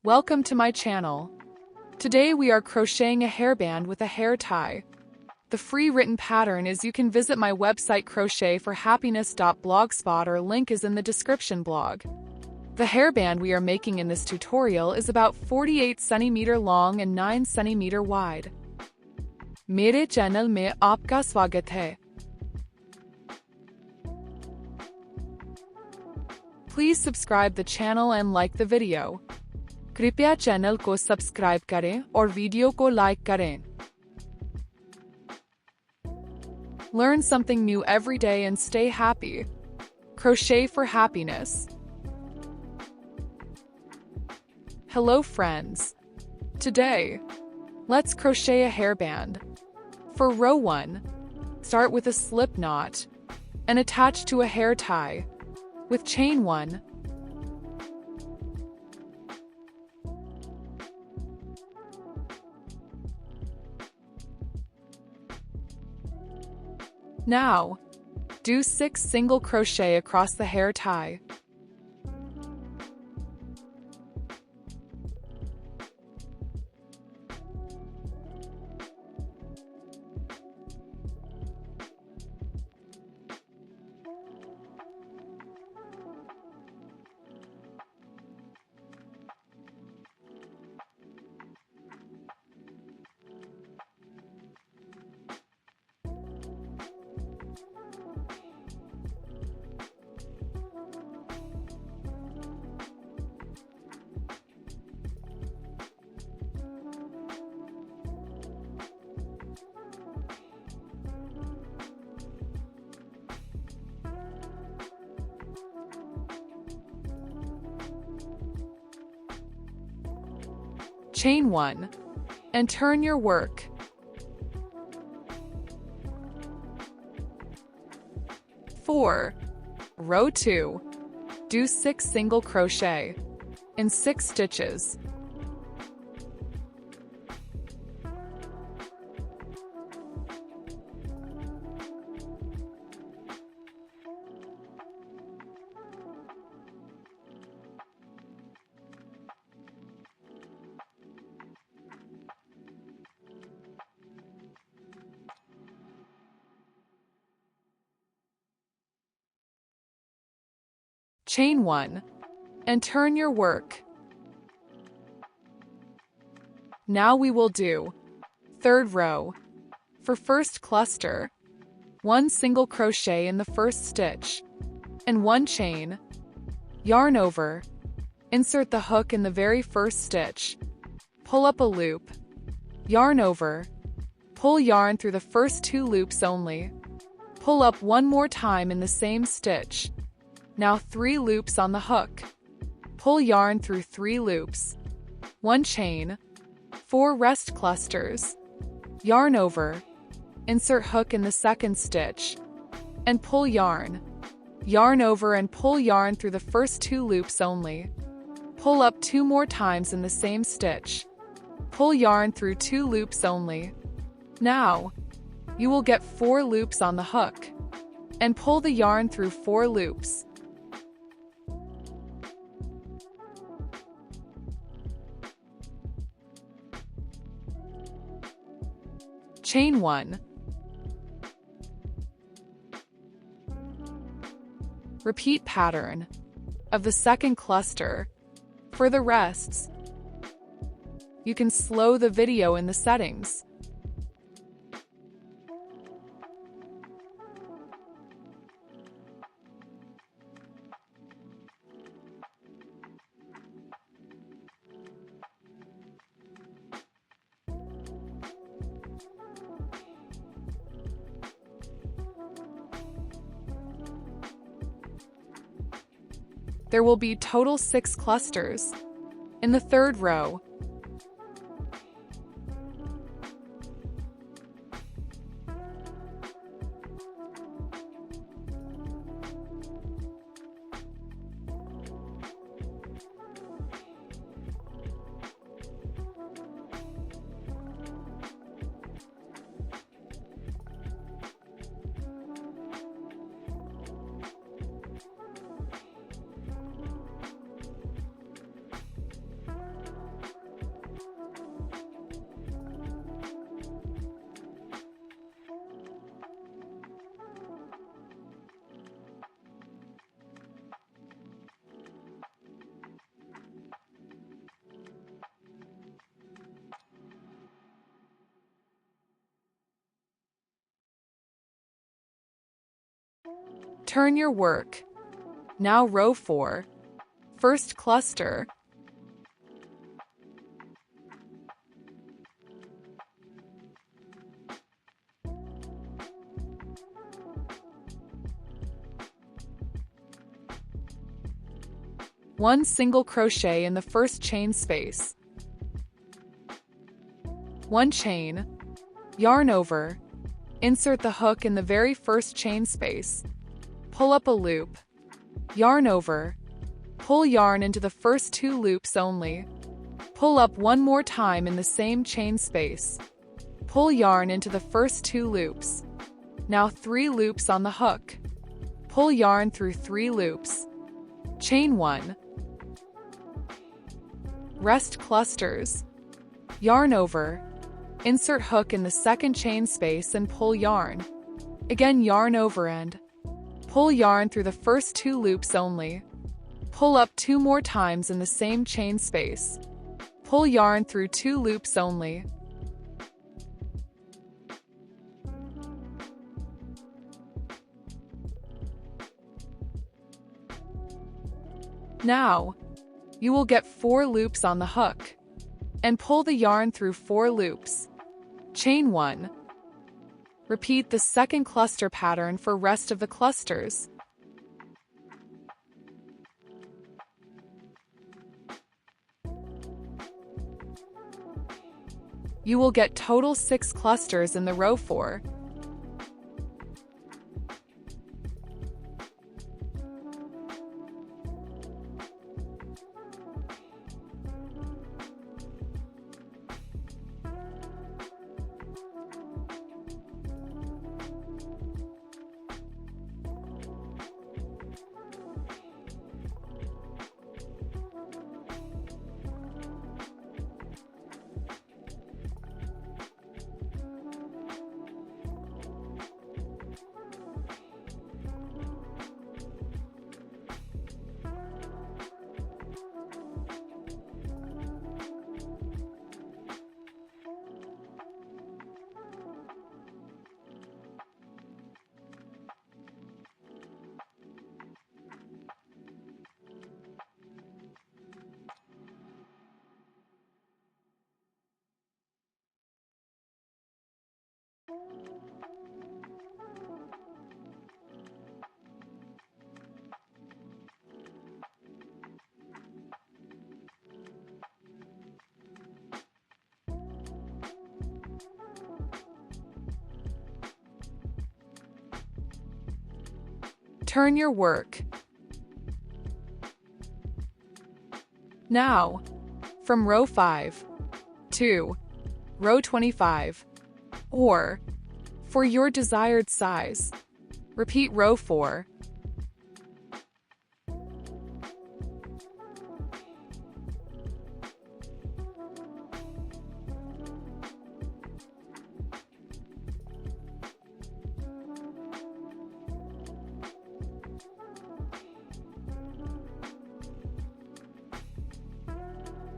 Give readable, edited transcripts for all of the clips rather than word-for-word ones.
Welcome to my channel. Today we are crocheting a hairband with a hair tie. The free written pattern is you can visit my website crochetforhappiness.blogspot or link is in the description blog. The hairband we are making in this tutorial is about 48 cm long and 9 cm wide. मेरे channel में आपका स्वागत है. Please subscribe the channel and like the video. कृपया channel को subscribe करें और video को लाइक करें. Learn something new every day and stay happy. Crochet for happiness. Hello friends. Today, let's crochet a hairband. For row 1, start with a slip knot and attach to a hair tie with chain 1. Now, do 6 single crochet across the hair tie. Chain 1 and turn your work. For row 2, do 6 single crochet in 6 stitches. Chain 1 and turn your work. Now we will do 3rd row. For first cluster, 1 single crochet in the first stitch and 1 chain, yarn over, insert the hook in the very first stitch, pull up a loop, yarn over, pull yarn through the first 2 loops only, pull up 1 more time in the same stitch. Now 3 loops on the hook. Pull yarn through 3 loops. 1 chain. 4 rest clusters. Yarn over. Insert hook in the second stitch. And pull yarn. Yarn over and pull yarn through the first 2 loops only. Pull up 2 more times in the same stitch. Pull yarn through 2 loops only. Now, you will get 4 loops on the hook. And pull the yarn through 4 loops. Chain 1. Repeat pattern of the second cluster. For the rests, you can slow the video in the settings. There will be total 6 clusters in the 3rd row. Turn your work. Now row 4. First cluster. One single crochet in the first chain space. One chain, yarn over, insert the hook in the very first chain space, pull up a loop, yarn over, pull yarn into the first 2 loops only, pull up one more time in the same chain space, pull yarn into the first 2 loops. Now 3 loops on the hook, pull yarn through 3 loops, chain 1, rest clusters, yarn over, insert hook in the second chain space and pull yarn. Again yarn over and pull yarn through the first 2 loops only. Pull up 2 more times in the same chain space. Pull yarn through 2 loops only. Now, you will get 4 loops on the hook, and pull the yarn through 4 loops. Chain 1. Repeat the second cluster pattern for rest of the clusters. You will get total 6 clusters in the row 4. Turn your work. Now, from row 5 to row 25, or for your desired size, repeat row 4.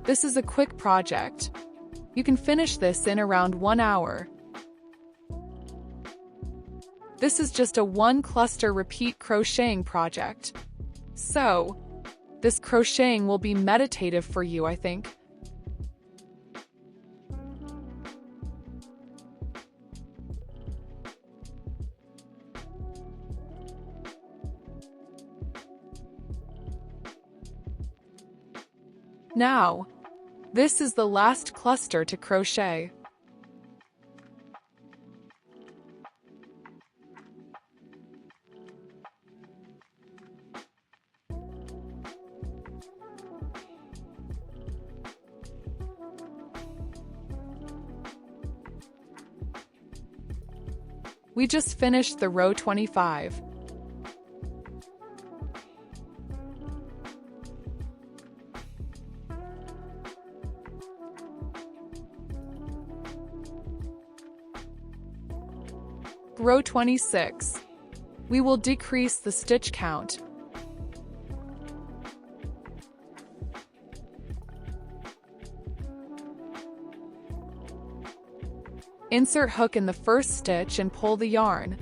This is a quick project. You can finish this in around 1 hour. This is just a 1 cluster repeat crocheting project. So, this crocheting will be meditative for you, I think. Now, this is the last cluster to crochet. We just finished the row 25. Row 26. We will decrease the stitch count. Insert hook in the first stitch and pull the yarn.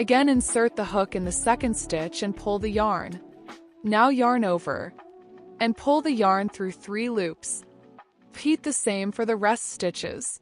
Again, insert the hook in the second stitch and pull the yarn. Now yarn over and pull the yarn through 3 loops. Repeat the same for the rest stitches.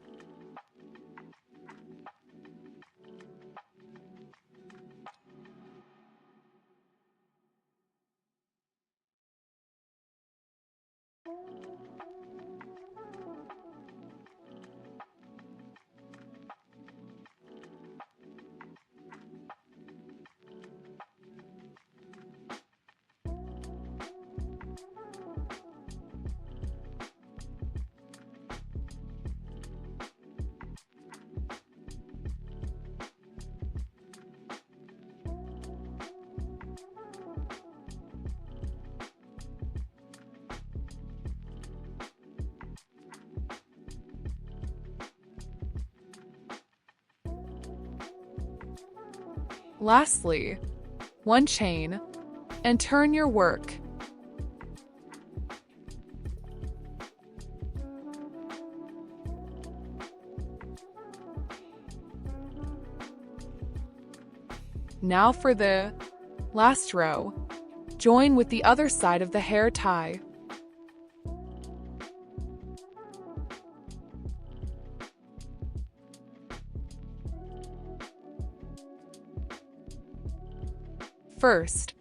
Lastly, 1 chain and turn your work. Now for the last row, join with the other side of the hair tie. First,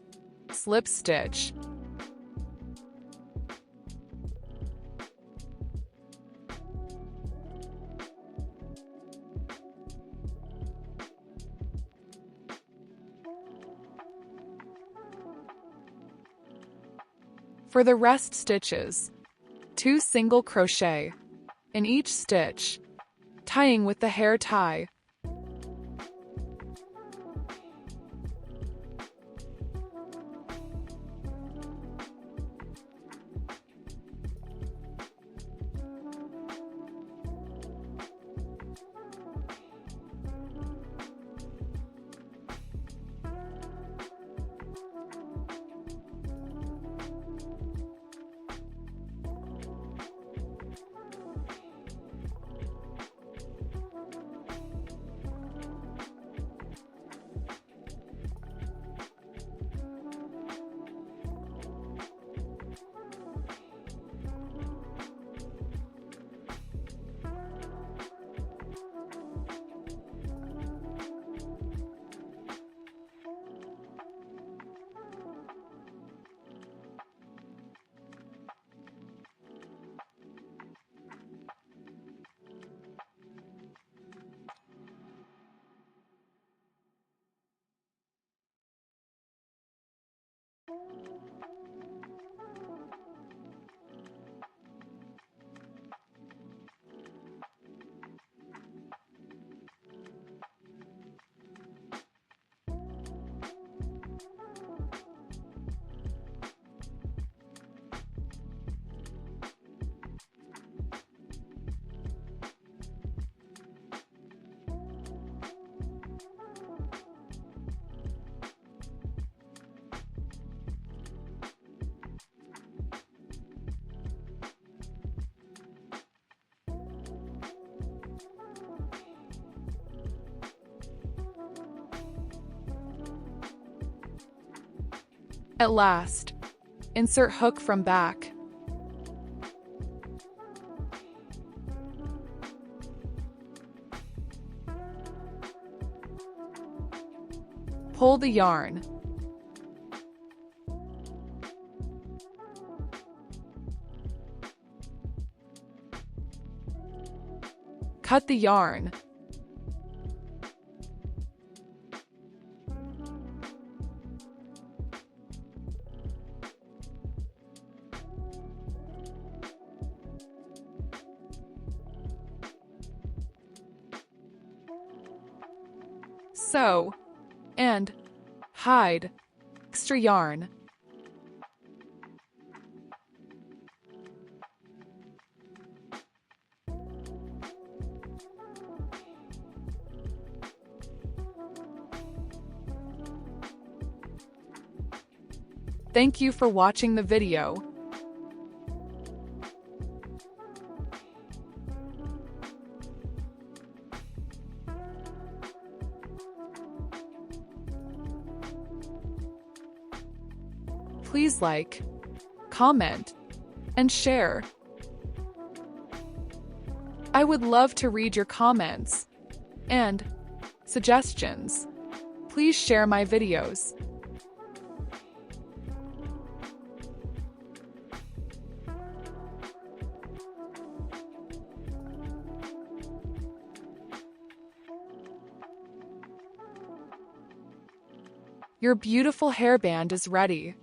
slip stitch. For the rest stitches, 2 single crochet in each stitch, tying with the hair tie. At last, insert hook from back. Pull the yarn. Cut the yarn. Sew and hide extra yarn. Thank you for watching the video. Please like, comment, and share. I would love to read your comments and suggestions. Please share my videos. Your beautiful hairband is ready.